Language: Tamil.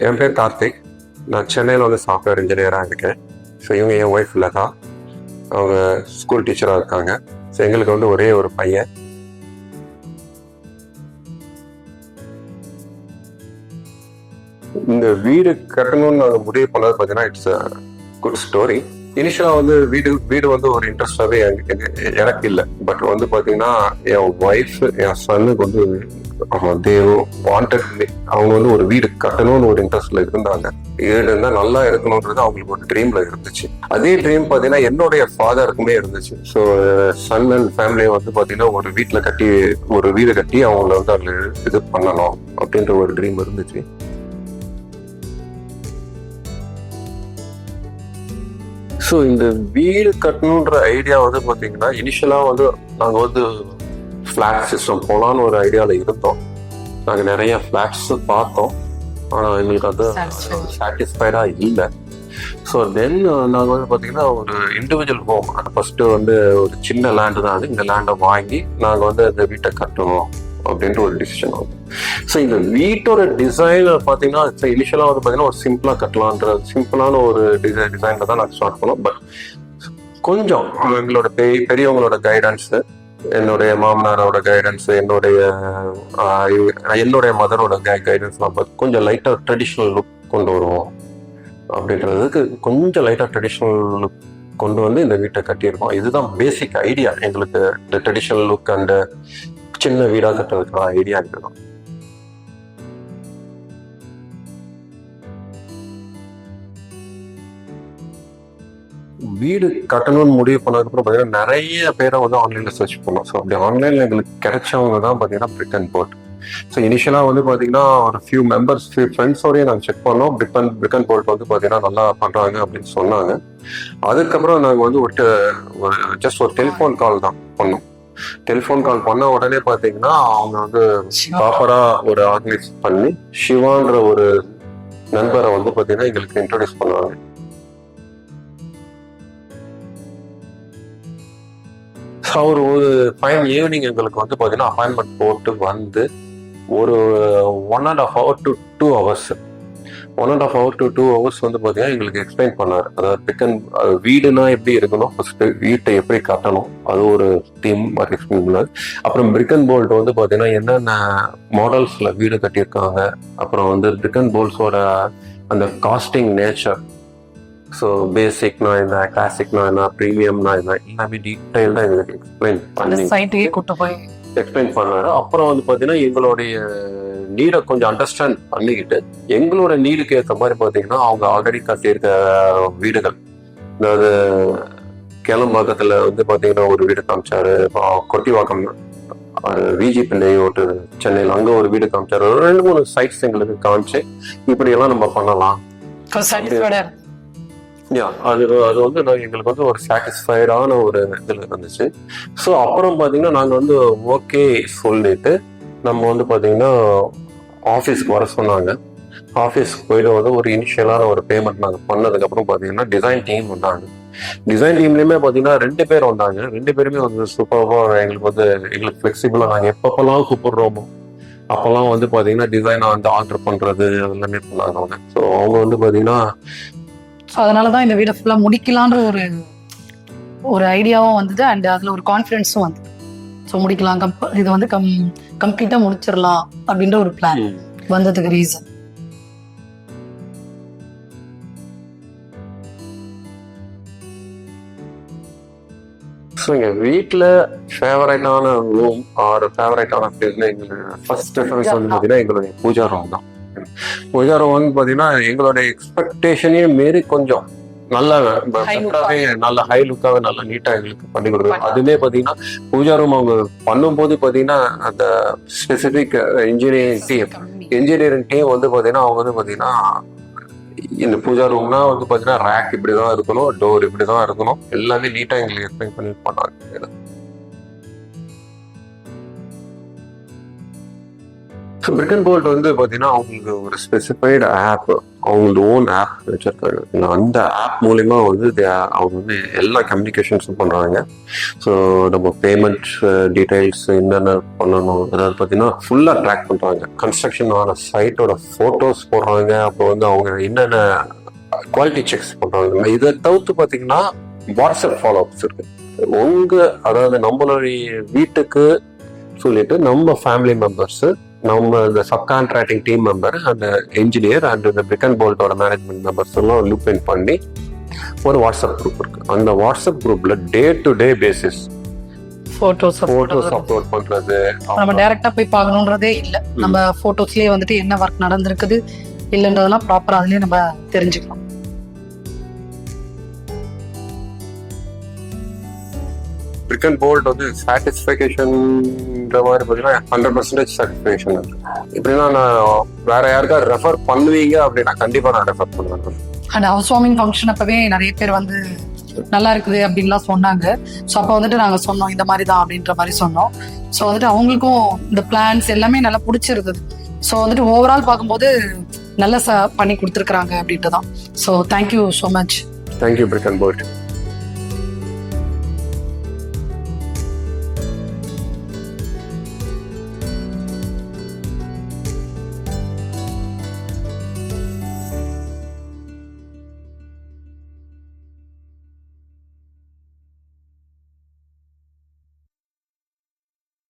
என் பேர் கார்த்திக். நான் சென்னையில் வந்து சாஃப்ட்வேர் இன்ஜினியராக இருக்கேன். ஸோ இவங்க என் ஒய்ஃப் லதா, அவங்க ஸ்கூல் டீச்சராக இருக்காங்க. ஸோ எங்களுக்கு வந்து ஒரே ஒரு பையன். இந்த வீடு கட்டணும்னு நாங்கள் முடிவு பண்ணது பார்த்தீங்கன்னா இட்ஸ் அ குட் ஸ்டோரி. இனிஷியலாக வந்து வீடு வந்து ஒரு இன்ட்ரெஸ்டாகவே எனக்கு இல்லை. பட் வந்து பார்த்தீங்கன்னா என் ஒய்ஃப், என் சன்னுக்கு வந்து அவங்க வந்து ஒரு வீடு கட்டணும்னு ஒரு இன்ட்ரெஸ்ட்ல இருந்தாங்க. வீடு இருந்தால் நல்லா இருக்கணும்ன்றது அவங்களுக்கு ஒரு ட்ரீம்ல இருந்துச்சு. அதே ட்ரீம் பார்த்தீங்கன்னா என்னுடைய ஃபாதருக்குமே இருந்துச்சு. ஸோ சன் அண்ட் ஃபேமிலியை வந்து பார்த்தீங்கன்னா ஒரு வீடு கட்டி அவங்கள வந்து அதில் இது பண்ணணும் அப்படின்ற ஒரு ட்ரீம் இருந்துச்சு. ஸோ இந்த வீடு கட்டணுன்ற ஐடியா வந்து பார்த்தீங்கன்னா இனிஷியலாக வந்து நாங்கள் வந்து ஃப்ளாட் சிஸ்டம் போகலான்னு ஒரு ஐடியாவில் இருந்தோம். நாங்கள் நிறைய ஃப்ளாட்ஸ் பார்த்தோம், ஆனால் எங்களுக்கு அது சாட்டிஸ்ஃபைடாக இல்லை. ஸோ தென் நாங்கள் வந்து பார்த்தீங்கன்னா ஒரு இண்டிவிஜுவல் ஹோம், ஃபஸ்ட்டு வந்து ஒரு சின்ன லேண்டு தான், அது இந்த லேண்டை வாங்கி நாங்கள் வந்து அந்த வீட்டை கட்டணும் அப்படின்ற ஒரு டிசிஷன் ஆகும். ஸோ இந்த வீட்டோட டிசைன் பார்த்தீங்கன்னா இனிஷியலாக வந்து பார்த்தீங்கன்னா ஒரு சிம்பிளாக கட்டலான்ற சிம்பிளான ஒரு டிசைனில் தான் நாங்கள் ஸ்டார்ட் பண்ணோம். பட் கொஞ்சம் எங்களோட பெரியவங்களோட கைடன்ஸு, என்னுடைய மாமனாரோட கைடன்ஸ், என்னுடைய மதரோட கைடன்ஸ்லாம் பார்த்து கொஞ்சம் லைட்டாக ட்ரெடிஷ்னல் லுக் கொண்டு வருவோம் அப்படின்றதுக்கு கொஞ்சம் லைட்டாக ட்ரெடிஷ்னல் லுக் கொண்டு வந்து இந்த வீட்டை கட்டியிருக்கோம். இதுதான் பேசிக் ஐடியா எங்களுக்கு. இந்த ட்ரெடிஷ்னல் லுக் அண்ட் சின்ன வீடாக கட்டுறதுக்கான ஐடியா இருக்குதான். வீடு கட்டணும்னு முடிவு பண்ணதுக்கப்புறம் பார்த்தீங்கன்னா நிறைய பேரை வந்து ஆன்லைனில் சர்ச் பண்ணோம். ஸோ அப்படி ஆன்லைனில் எங்களுக்கு கிடைச்சவங்க தான் பார்த்தீங்கன்னா பிரிக் அண்ட் போர்ட். ஸோ இனிஷியலாக வந்து பார்த்தீங்கன்னா ஒரு ஃபியூ ஃப்ரெண்ட்ஸோடய நாங்கள் செக் பண்ணோம். பிரிக் அண்ட் போர்ட் வந்து பார்த்தீங்கன்னா நல்லா பண்ணுறாங்க அப்படின்னு சொன்னாங்க. அதுக்கப்புறம் நாங்கள் வந்து ஜஸ்ட் ஒரு டெலிஃபோன் கால் தான் பண்ணோம். டெலிஃபோன் கால் பண்ண உடனே பார்த்தீங்கன்னா அவங்க வந்து ப்ராப்பராக ஒரு ஆர்கனைஸ் பண்ணி சிவான்ற ஒரு நண்பரை வந்து பார்த்தீங்கன்னா எங்களுக்கு இன்ட்ரோடியூஸ் பண்ணுவாங்க. அவர் ஒரு ஃபைன் ஈவினிங் எங்களுக்கு வந்து பார்த்தீங்கன்னா அப்பாயின்மெண்ட் போட்டு வந்து ஒரு 1.5 hour to 2 hours 1.5 hour to 2 hours வந்து பார்த்தீங்கன்னா எங்களுக்கு எக்ஸ்பிளைன் பண்ணார். அதாவது வீடுனா எப்படி இருக்கணும், ஃபர்ஸ்ட் வீட்டை எப்படி கட்டணும், அது ஒரு தீம் மாதிரி எக்ஸ்பிளைன் பண்ணார். அப்புறம் பிரிக் அண்ட் போல்ட் வந்து பார்த்தீங்கன்னா என்னென்ன மாடல்ஸில் வீடு கட்டியிருக்காங்க, அப்புறம் வந்து பிரிக் அண்ட் போல்ட்ஸோட அந்த காஸ்டிங் நேச்சர், ஸோ பேசிக்னா என்ன, கிளாசிக்னா என்ன, ப்ரீமியம்னா என்ன, எல்லாமே டீட்டெயில்டாக எங்களுக்கு எக்ஸ்பிளைன் பண்ணாரு. அப்புறம் வந்து பார்த்தீங்கன்னா எங்களுடைய நீடை கொஞ்சம் அண்டர்ஸ்டாண்ட் பண்ணிக்கிட்டு எங்களோட நீடுக்கு ஏற்ற மாதிரி பார்த்தீங்கன்னா அவங்க ஆல்ரெடி கட்டியிருக்க வீடுகள், அதாவது கேளம்பாக்கத்தில் வந்து பார்த்தீங்கன்னா ஒரு வீடு காமிச்சாரு, கொட்டிவாக்கம் விஜி பிள்ளை ஒரு சென்னையில் அங்கே ஒரு வீடு காமிச்சாரு. ஒரு 2-3 சைட்ஸ் எங்களுக்கு காமிச்சு இப்படியெல்லாம் நம்ம பண்ணலாம். அது வந்து எங்களுக்கு வந்து ஒரு சாட்டிஸ்ஃபைடான ஒரு இதில் இருந்துச்சு. ஸோ அப்புறம் பார்த்தீங்கன்னா நாங்கள் வந்து ஓகே சொல்லிட்டு நம்ம வந்து பார்த்தீங்கன்னா ஆஃபீஸ்க்கு வர சொன்னாங்க. ஆஃபீஸ்க்கு போயிட்டு வந்து ஒரு இனிஷியலான ஒரு பேமெண்ட் நாங்கள் பண்ணதுக்கப்புறம் பார்த்தீங்கன்னா டிசைன் டீம் வந்தாங்க. டிசைன் டீம்லேயுமே பார்த்தீங்கன்னா 2 பேர் வந்தாங்க. 2 பேருமே வந்து சூப்பராக எங்களுக்கு ஃப்ளெக்சிபிளாக நாங்கள் எப்பப்பெல்லாம் கூப்பிடுறோமோ அப்போல்லாம் வந்து பார்த்தீங்கன்னா டிசைனை வந்து ஆர்டர் பண்ணுறது அதெல்லாமே பண்ணாங்க அவங்க. ஸோ அவங்க வந்து பார்த்தீங்கன்னா அதனாலதான் இந்த வீடை ஃபுல்லா முடிக்கலான்ற ஒரு ஐடியாவும் வந்தது. அண்ட் அதுல ஒரு கான்ஃபிடன்ஸும் வந்தது. ஸோ முடிக்கலாம், இது வந்து கம்ப்ளீட்டா முடிச்சிடலாம் அப்படின்ற ஒரு பிளான் வந்ததுக்கு ரீசன். ஸோ எங்கள் வீட்டில் ஃபேவரட்டான ரூம் ஆர் ஃபேவரட்டான பிளேஸ்ல எங்களுக்கு ஃபர்ஸ்ட் ப்ரிஃபரன்ஸ் வந்து பார்த்தீங்கன்னா எங்களுடைய பூஜா ரூம் தான். பூஜா ரூம் வந்து பார்த்தீங்கன்னா எங்களுடைய எக்ஸ்பெக்டேஷனே மீறி கொஞ்சம் நல்ல ஹை லுக்காவே நல்லா நீட்டா எங்களுக்கு பண்ணி கொடுக்குறாங்க. அதுமே பார்த்தீங்கன்னா பூஜா ரூம் அவங்க பண்ணும்போது பார்த்தீங்கன்னா அந்த ஸ்பெசிபிக் இன்ஜினியரிங் டீம் வந்து பார்த்தீங்கன்னா அவங்க வந்து பார்த்தீங்கன்னா இந்த பூஜா ரூம்னா வந்து பார்த்தீங்கன்னா ரேக் இப்படிதான் இருக்கணும், டோர் இப்படிதான் இருக்கணும், எல்லாமே நீட்டா எங்களுக்கு எக்ஸ்பிளைன் பண்ணி பண்ணாங்க. ஸோ பிரிக் அண்ட் போல்ட் வந்து பார்த்தீங்கன்னா அவங்களுக்கு ஒரு ஸ்பெசிஃபைடு ஆப், அவங்களோட ஓன் ஆப் வச்சிருக்காங்க. அந்த ஆப் மூலிமா வந்து அவங்க வந்து எல்லா கம்யூனிகேஷன்ஸும் பண்ணுறாங்க. ஸோ நம்ம பேமெண்ட் டீட்டெயில்ஸ் என்னென்ன பண்ணணும், அதாவது பார்த்தீங்கன்னா ஃபுல்லாக ட்ராக் பண்ணுறாங்க. கன்ஸ்ட்ரக்ஷன் ஆன சைட்டோட ஃபோட்டோஸ் போடுறாங்க. அப்போ வந்து அவங்க என்னென்ன குவாலிட்டி செக்ஸ் பண்ணுறாங்க. இதை தவிர்த்து பார்த்தீங்கன்னா வாட்ஸ்அப் ஃபாலோஅப்ஸ் இருக்கு. அதாவது நம்மளுடைய வீட்டுக்கு சொல்லிட்டு நம்ம ஃபேமிலி மெம்பர்ஸ், நம்ம இந்த சப் கான்ட்ராக்டிங் டீம் மெம்பர், அந்த என்ஜினியர் அண்ட் இந்த பிரிக் அண்ட் போல்ட்டோட மேனேஜ்மெண்ட் மெம்பர்ஸ் எல்லாம் லூப் இன் பண்ணி ஒரு வாட்ஸ்அப் குரூப் இருக்கு. அந்த வாட்ஸ்அப் குரூப்ல day to day basis photos upload பண்றது. நம்ம டைரக்டா போய் பார்க்கணுன்றதே இல்ல, நம்ம போட்டோஸ்லயே வந்துட்டு என்ன ஒர்க் நடந்திருக்குது இல்லைன்றதெல்லாம் ப்ராப்பரா அதுலயே நம்ம தெரிஞ்சுக்கலாம். பிரிக் அண்ட் போல்ட் வந்து சாட்டிஸ்ஃபேக்ஷன்ற மாதிரி பார்த்தீங்கன்னா 100% சாட்டிஸ்ஃபேக்ஷன் இருக்கு. இப்படின்னா நான் வேற யாருக்காவது ரெஃபர் பண்ணுவீங்க அப்படின்னா கண்டிப்பா நான் ரெஃபர் பண்ணுவேன். அண்ட் ஹவுஸ் வார்மிங் ஃபங்க்ஷன் அப்பவே நிறைய பேர் வந்து நல்லா இருக்குது அப்படின்லாம் சொன்னாங்க. ஸோ அப்போ வந்துட்டு நாங்கள் சொன்னோம் இந்த மாதிரி தான் அப்படின்ற மாதிரி சொன்னோம். ஸோ வந்துட்டு அவங்களுக்கும் இந்த பிளான்ஸ் எல்லாமே நல்லா பிடிச்சிருந்தது. ஸோ வந்துட்டு ஓவரால் பார்க்கும்போது நல்லா பண்ணி கொடுத்துருக்குறாங்க அப்படின்ட்டு தான். So thank you so much. Thank you Brick and bolt.